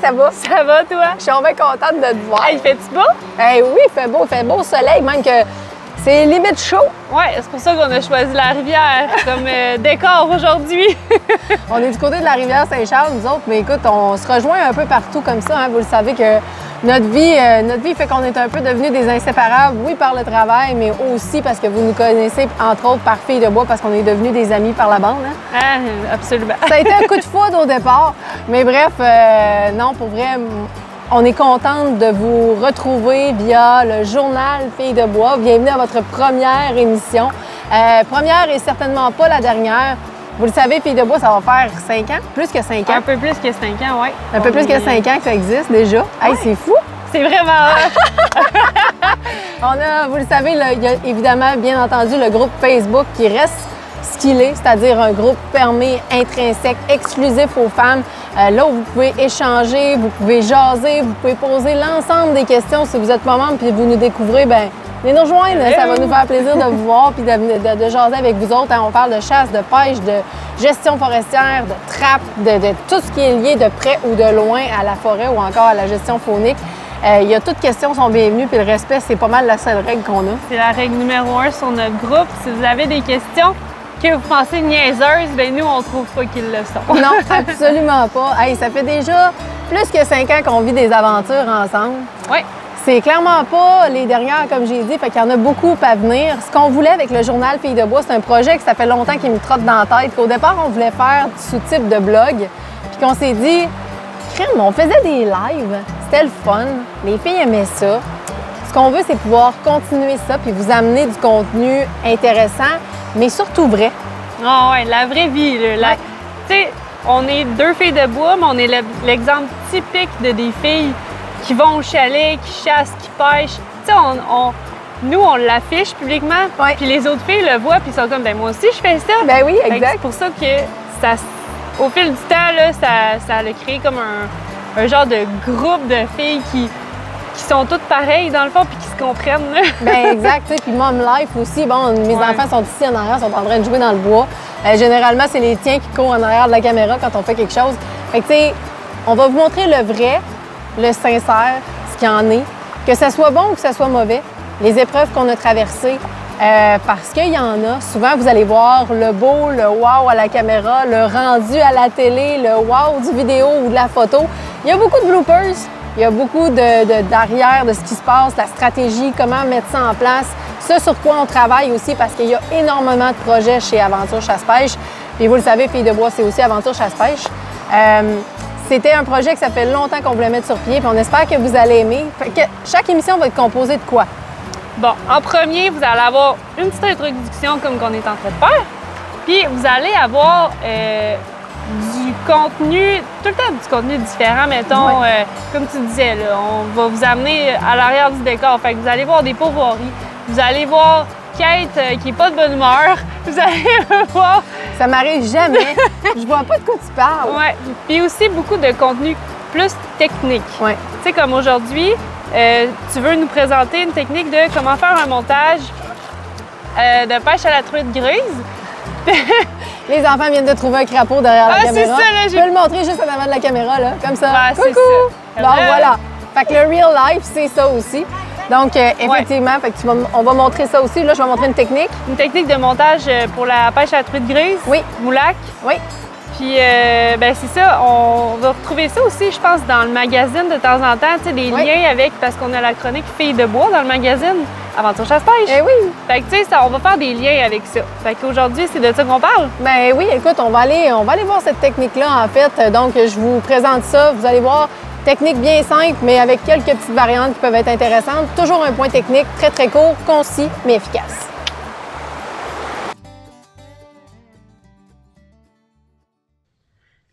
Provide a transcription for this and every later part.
ça va? Ça va, toi? Je suis bien contente de te voir. Hey, il fait-tu beau? Oui, il fait beau soleil, même que c'est limite chaud. Ouais, c'est pour ça qu'on a choisi la rivière comme décor aujourd'hui. On est du côté de la rivière Saint-Charles, nous autres, mais écoute, on se rejoint un peu partout comme ça. Hein. Vous le savez que notre vie fait qu'on est un peu devenus des inséparables, oui, par le travail, mais aussi parce que vous nous connaissez, entre autres, par Filles de Bois, parce qu'on est devenus des amis par la bande. Hein. Ah, absolument. Ça a été un coup de foudre au départ, mais bref, non, pour vrai, on est contente de vous retrouver via le journal Filles de Bois. Bienvenue à votre première émission. Première et certainement pas la dernière. Vous le savez, Filles de Bois, ça va faire 5 ans, plus que 5 ans. Un peu plus que 5 ans, oui. Un peu plus que 5 ans que ça existe déjà. Ouais. Hey, c'est fou! C'est vraiment Vous le savez, il y a évidemment, bien entendu, le groupe Facebook qui reste ce qu'il est, c'est-à-dire un groupe fermé, intrinsèque, exclusif aux femmes. Là où vous pouvez échanger, vous pouvez jaser, vous pouvez poser l'ensemble des questions si vous êtes pas membre puis vous nous découvrez, bien, venez nous rejoindre. Ça va nous faire plaisir de vous voir puis de jaser avec vous autres. On parle de chasse, de pêche, de gestion forestière, de trappe, de tout ce qui est lié de près ou de loin à la forêt ou encore à la gestion faunique. Il y a toutes questions sont bienvenues puis le respect, c'est pas mal la seule règle qu'on a. C'est la règle numéro 1 sur notre groupe. Si vous avez des questions que vous pensez niaiseuses, bien nous, on trouve pas qu'ils le sont. Non, absolument pas. Hey, ça fait déjà plus que 5 ans qu'on vit des aventures ensemble. Oui. C'est clairement pas les dernières, comme j'ai dit, fait qu'il y en a beaucoup à venir. Ce qu'on voulait avec le journal Filles de Bois, c'est un projet que ça fait longtemps qu'il me trotte dans la tête. Qu'au départ, on voulait faire sous type de blog, puis qu'on s'est dit, crème, on faisait des lives, c'était le fun, les filles aimaient ça. Ce qu'on veut, c'est pouvoir continuer ça, puis vous amener du contenu intéressant, mais surtout vrai. Ah ouais, la vraie vie. Là. Ouais. Tu sais, on est 2 filles de bois, mais on est l'exemple typique de des filles qui vont au chalet, qui chassent, qui pêchent. Tu sais, nous, on l'affiche publiquement, Ouais. puis les autres filles le voient, puis ils sont comme, ben moi aussi, je fais ça. Ben oui, Fait que exact. c'est pour ça que au fil du temps, là, ça a créé comme un genre de groupe de filles qui sont toutes pareilles dans le fond puis qui se comprennent. Là. Ben exact, tu sais, puis Mom Life aussi, bon, mes Ouais. enfants sont ici en arrière, sont en train de jouer dans le bois. Généralement, c'est les tiens qui courent en arrière de la caméra quand on fait quelque chose. Fait que, tu sais, on va vous montrer le vrai, le sincère, ce qu'il y en est, que ça soit bon ou que ça soit mauvais, les épreuves qu'on a traversées, parce qu'il y en a. Souvent, vous allez voir le beau, le wow à la caméra, le rendu à la télé, le wow du vidéo ou de la photo. Il y a beaucoup de bloopers. Il y a beaucoup d'arrière de ce qui se passe, la stratégie, comment mettre ça en place, ce sur quoi on travaille aussi parce qu'il y a énormément de projets chez Aventure Chasse-Pêche. Puis vous le savez, Filles de Bois, c'est aussi Aventure Chasse-Pêche. C'était un projet que ça fait longtemps qu'on voulait mettre sur pied, puis on espère que vous allez aimer. Fait que chaque émission va être composée de quoi? Bon, en premier, vous allez avoir une petite introduction comme qu'on est en train de faire. Puis vous allez avoir du contenu, tout le temps du contenu différent, mettons, Ouais. comme tu disais, là, on va vous amener à l'arrière du décor. Fait que vous allez voir des pourvoiries, vous allez voir Kate qui n'est pas de bonne humeur, vous allez voir... Ça m'arrive jamais. Je vois pas de quoi tu parles. Ouais. Puis aussi beaucoup de contenu plus technique. Ouais. Tu sais, comme aujourd'hui, tu veux nous présenter une technique de comment faire un montage de pêche à la truite grise. Les enfants viennent de trouver un crapaud derrière la caméra. c'est ça, là, Je peux le montrer juste en avant de la caméra, là, comme ça. Ouais, c'est Coucou! ça. Bon, voilà. Fait que le real life, c'est ça aussi. Donc, effectivement, fait que on va montrer ça aussi. Là, je vais montrer une technique. Une technique de montage pour la pêche à la truite grise. Oui. Moulac. Oui. Puis, ben c'est ça, on va retrouver ça aussi, je pense, dans le magazine de temps en temps, tu sais, des Oui. liens avec, parce qu'on a la chronique Filles de Bois dans le magazine, Aventure Chasse-Pêche. Eh oui. Fait que, tu sais, on va faire des liens avec ça. Fait qu'aujourd'hui, c'est de ça qu'on parle. Ben oui, écoute, on va aller voir cette technique-là, en fait. Donc, je vous présente ça. Vous allez voir, technique bien simple, mais avec quelques petites variantes qui peuvent être intéressantes. Toujours un point technique très, très court, concis, mais efficace.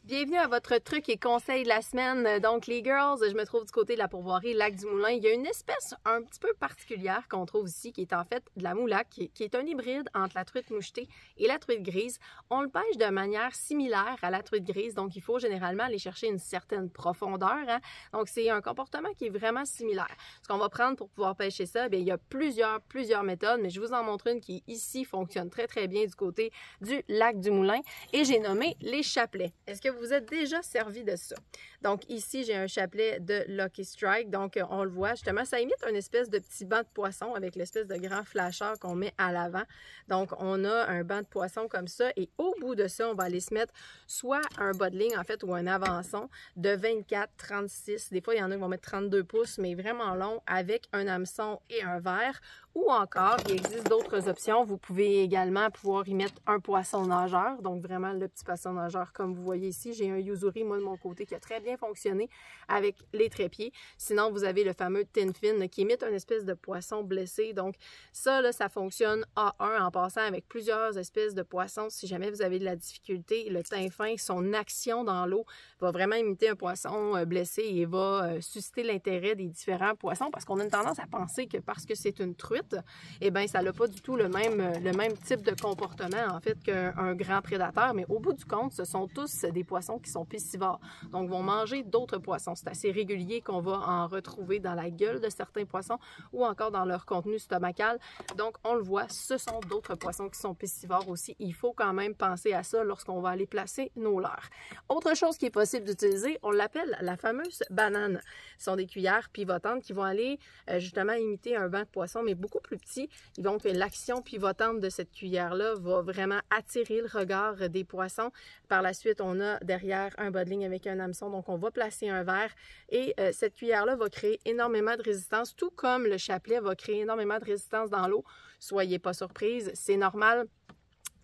Bienvenue à votre truc et conseil de la semaine. Donc, les girls, je me trouve du côté de la pourvoirie Lac-du-Moulin. Il y a une espèce un petit peu particulière qu'on trouve ici, qui est en fait de la moulac, qui est un hybride entre la truite mouchetée et la truite grise. On le pêche de manière similaire à la truite grise, donc il faut généralement aller chercher une certaine profondeur. Hein? Donc, c'est un comportement qui est vraiment similaire. Ce qu'on va prendre pour pouvoir pêcher ça, bien, il y a plusieurs méthodes, mais je vous en montre une qui, ici, fonctionne très, très bien du côté du Lac-du-Moulin. Et j'ai nommé les chapelets. Est-ce que vous vous êtes déjà servi de ça. Donc ici, j'ai un chapelet de Lucky Strike. Donc on le voit justement, ça imite une espèce de petit banc de poisson avec l'espèce de grand flasheur qu'on met à l'avant. Donc on a un banc de poisson comme ça et au bout de ça, on va aller se mettre soit un bas de ligne en fait ou un avançon de 24, 36. Des fois, il y en a qui vont mettre 32 pouces, mais vraiment long avec un hameçon et un verre. Ou encore, il existe d'autres options. Vous pouvez également pouvoir y mettre un poisson nageur. Donc vraiment le petit poisson nageur comme vous voyez ici. J'ai un Yuzuri, moi de mon côté, qui a très bien fonctionné avec les trépieds. Sinon, vous avez le fameux Tin Fin qui imite une espèce de poisson blessé. Donc ça, là, ça fonctionne A1 en passant avec plusieurs espèces de poissons. Si jamais vous avez de la difficulté, le Tin Fin, son action dans l'eau va vraiment imiter un poisson blessé et va susciter l'intérêt des différents poissons parce qu'on a une tendance à penser que parce que c'est une truite, eh bien, ça n'a pas du tout le même type de comportement, en fait, qu'un grand prédateur. Mais au bout du compte, ce sont tous des poissons qui sont piscivores. Donc, vont manger d'autres poissons. C'est assez régulier qu'on va en retrouver dans la gueule de certains poissons ou encore dans leur contenu stomacal. Donc, on le voit, ce sont d'autres poissons qui sont piscivores aussi. Il faut quand même penser à ça lorsqu'on va aller placer nos leurres. Autre chose qui est possible d'utiliser, on l'appelle la fameuse banane. Ce sont des cuillères pivotantes qui vont aller justement imiter un banc de poisson, mais beaucoup plus petit. Et donc, l'action pivotante de cette cuillère-là va vraiment attirer le regard des poissons. Par la suite, on a derrière un bas de ligne avec un hameçon. Donc, on va placer un verre et cette cuillère-là va créer énormément de résistance, tout comme le chapelet va créer énormément de résistance dans l'eau. Soyez pas surprise, c'est normal.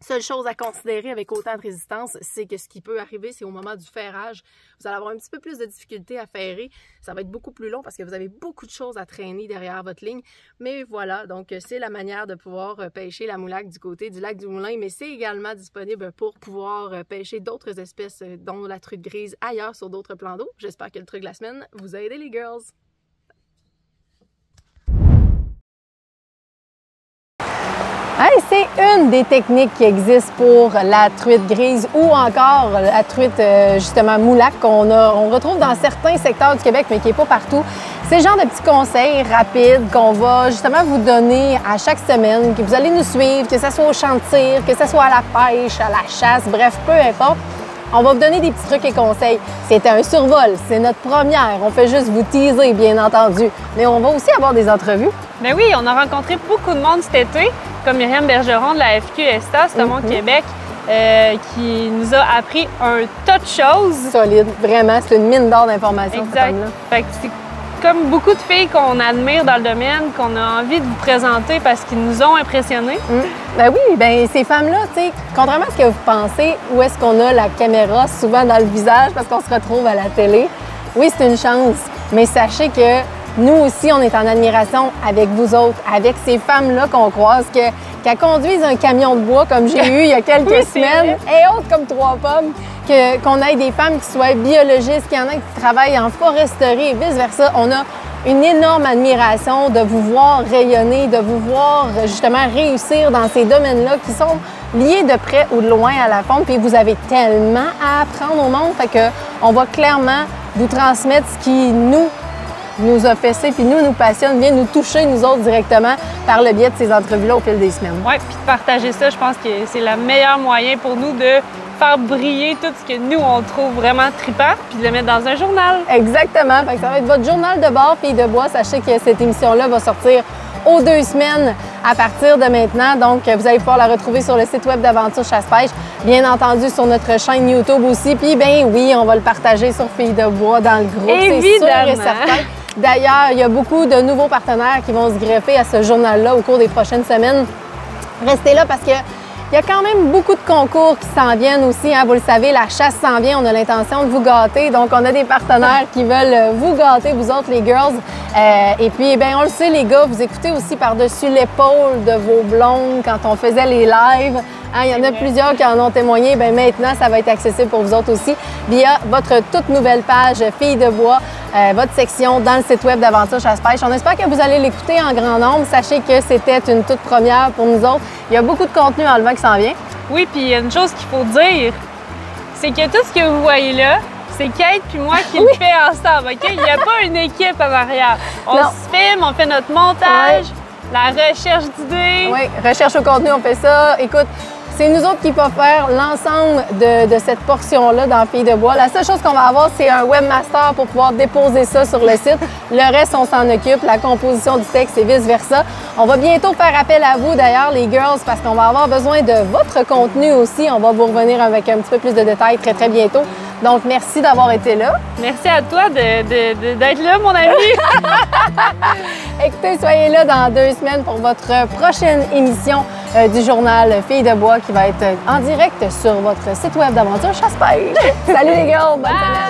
Seule chose à considérer avec autant de résistance, c'est que ce qui peut arriver, c'est au moment du ferrage. Vous allez avoir un petit peu plus de difficulté à ferrer. Ça va être beaucoup plus long parce que vous avez beaucoup de choses à traîner derrière votre ligne. Mais voilà, donc c'est la manière de pouvoir pêcher la moulaque du côté du lac du Moulin. Mais c'est également disponible pour pouvoir pêcher d'autres espèces, dont la truite grise, ailleurs sur d'autres plans d'eau. J'espère que le truc de la semaine vous a aidé les girls! Hey, c'est une des techniques qui existent pour la truite grise ou encore la truite justement moulaque on retrouve dans certains secteurs du Québec mais qui n'est pas partout. C'est le genre de petits conseils rapides qu'on va justement vous donner à chaque semaine, que vous allez nous suivre, que ce soit au champ de tir, que ce soit à la pêche, à la chasse, bref, peu importe. On va vous donner des petits trucs et conseils. C'était un survol, c'est notre première. On fait juste vous teaser, bien entendu. Mais on va aussi avoir des entrevues. Ben oui, on a rencontré beaucoup de monde cet été, comme Myriam Bergeron de la FQSTA, justement au Québec, qui nous a appris un tas de choses. Solide, vraiment, c'est une mine d'or d'informations. Exact. Fait que c'est comme beaucoup de filles qu'on admire dans le domaine, qu'on a envie de vous présenter parce qu'ils nous ont impressionnés. Ben oui, ben ces femmes-là, tu sais, contrairement à ce que vous pensez, où est-ce qu'on a la caméra souvent dans le visage parce qu'on se retrouve à la télé, oui, c'est une chance, mais sachez que nous aussi, on est en admiration avec vous autres, avec ces femmes-là qu'on croise, qu'elles conduisent un camion de bois comme j'ai eu il y a quelques semaines, et autres comme 3 pommes, qu'on ait des femmes qui soient biologistes, qu'il y en a qui travaillent en foresterie et vice-versa. On a une énorme admiration de vous voir rayonner, de vous voir justement réussir dans ces domaines-là qui sont liés de près ou de loin à la faune. Puis vous avez tellement à apprendre au monde, fait que on va clairement vous transmettre ce qui nous a fessé, puis nous passionne, vient nous toucher, nous autres, directement par le biais de ces entrevues-là au fil des semaines. Oui, puis de partager ça, je pense que c'est le meilleur moyen pour nous de faire briller tout ce que nous, on trouve vraiment trippant, puis de le mettre dans un journal. Exactement. Fait que ça va être votre journal de bord, Filles de bois. Sachez que cette émission-là va sortir aux 2 semaines à partir de maintenant. Donc, vous allez pouvoir la retrouver sur le site web d'Aventure Chasse-Pêche, bien entendu sur notre chaîne YouTube aussi. Puis, ben oui, on va le partager sur Filles de bois dans le groupe, c'est sûr et certain. D'ailleurs, il y a beaucoup de nouveaux partenaires qui vont se greffer à ce journal-là au cours des prochaines semaines. Restez là parce que il y a quand même beaucoup de concours qui s'en viennent aussi. Hein. Vous le savez, la chasse s'en vient. On a l'intention de vous gâter. Donc, on a des partenaires qui veulent vous gâter, vous autres, les girls. Et puis, bien, on le sait, les gars, vous écoutez aussi par-dessus l'épaule de vos blondes quand on faisait les lives. Hein, il y en a plusieurs qui en ont témoigné. Bien, maintenant, ça va être accessible pour vous autres aussi via votre toute nouvelle page Filles de bois, votre section dans le site web d'Aventure Chasse-Pêche. On espère que vous allez l'écouter en grand nombre. Sachez que c'était une toute première pour nous autres. Il y a beaucoup de contenu enlevant qui s'en vient. Oui, puis il y a une chose qu'il faut dire, c'est que tout ce que vous voyez là, c'est Kate puis moi qui le fait ensemble, OK? Il n'y a pas une équipe en arrière. On se filme, on fait notre montage, la recherche d'idées. Oui, recherche au contenu, on fait ça. Écoute, C'est nous autres qui va faire l'ensemble de cette portion-là dans Filles de bois. La seule chose qu'on va avoir, c'est un webmaster pour pouvoir déposer ça sur le site. Le reste, on s'en occupe, la composition du texte et vice-versa. On va bientôt faire appel à vous, d'ailleurs, les girls, parce qu'on va avoir besoin de votre contenu aussi. On va vous revenir avec un petit peu plus de détails très, très bientôt. Donc, merci d'avoir été là. Merci à toi d'être là, mon ami. Écoutez, soyez là dans 2 semaines pour votre prochaine émission du journal Filles de bois qui va être en direct sur votre site web d'Aventure Chasse-Pêche. Salut les girls, bonne semaine!